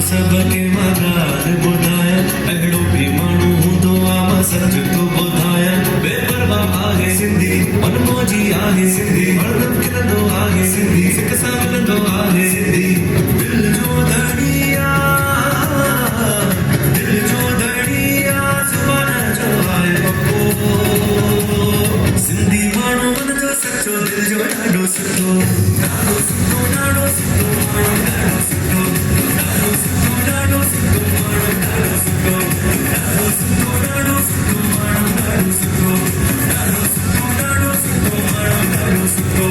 सबके मगार बुधाया अड़ो भी माण्हू हूंदो आहे सच तो बुधाया बेपरवाह आहे सिंधी मनमोजी आहे सिंधी हरदम खिलंदो आहे सिंधी सिक सां मिलंदो आहे सिंधी दिल जो धड़िया ज़ुबान जो आहे पको सिंधी माण्हू मन जो सचो दिल जो ॾाढो सुठो ॾाढो सुठो ॾाढो सुठो माण्हू ॾाढो सुठो ॾाढो सुठो ॾाढो सुठो माण्हू ॾाढो सुठो ॾाढो सुठो ॾाढो सुठो माण्हू ॾाढो सुठो ॾाढो सुठो ॾाढो सुठो माण्हू ॾाढो सुठो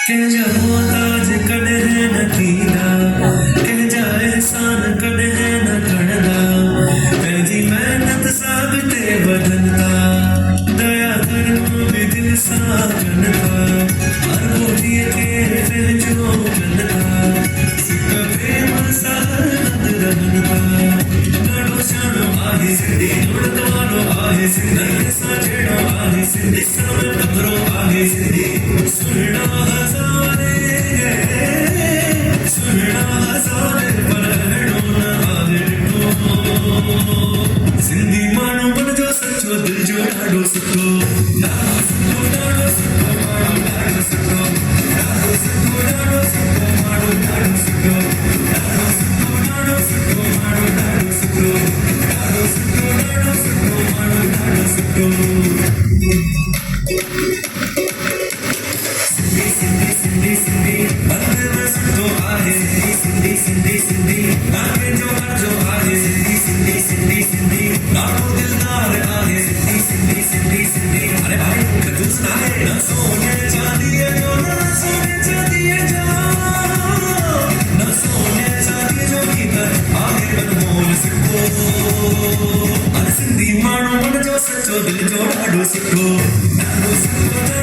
कंहिंजा मोहताज कॾहिं न थींदा कंहिंजा एहसान कॾहिं न खणंदा पंहिंजी महिनत सां बि ते वधनि था दया धर्म बि दिलि सां कनि था हर ॿोलीअ खे पंहिंजो कनि था सिक प्रेम सां हलंद रहनि था ॾाढो सियाणो आहे सिंधी जुड़त वारो आहे सिंधी सां जहिड़ो आहे सिंधी सां पधरो आहे सिंधी सुहिणा हज़ारे पर अहिड़ो न आहे ॾिठो सिंधी माण्हू मन जो सचो दिल जो ॾाढो सुठो ॾाढो सुठो ॾाढो सुठो माण्हू ॾाढो सुठो ॾाढो सुठो ॾाढो सुठो माण्हू ॾाढो सुठो ॾाढो सुठो ॾाढो सुठो माण्हू ॾाढो सुठो ॾाढो सुठो ॾाढो सुठो माण्हू ॾाढो सुठो सिंधी सिंधी सिंधी बंद में सुठो आहे सिंधी सिंधी सिंधी नाके जो मर्जो आहे सिंधी सिंधी सिंधी सिंधी ॾाढो दिलदार आहे सिंधी सिंधी सिंधी सिंधी अरे भाई कंजूस ना है न सोने चांदीअ जो न सोने चांदीअ जो न सोने चांदीअ जो गीत आहे अनमोल सिक्को अरे सिंधी माण्हू मन जो सचो दिल जो ॾाढो सुठो ॾाढो सुठो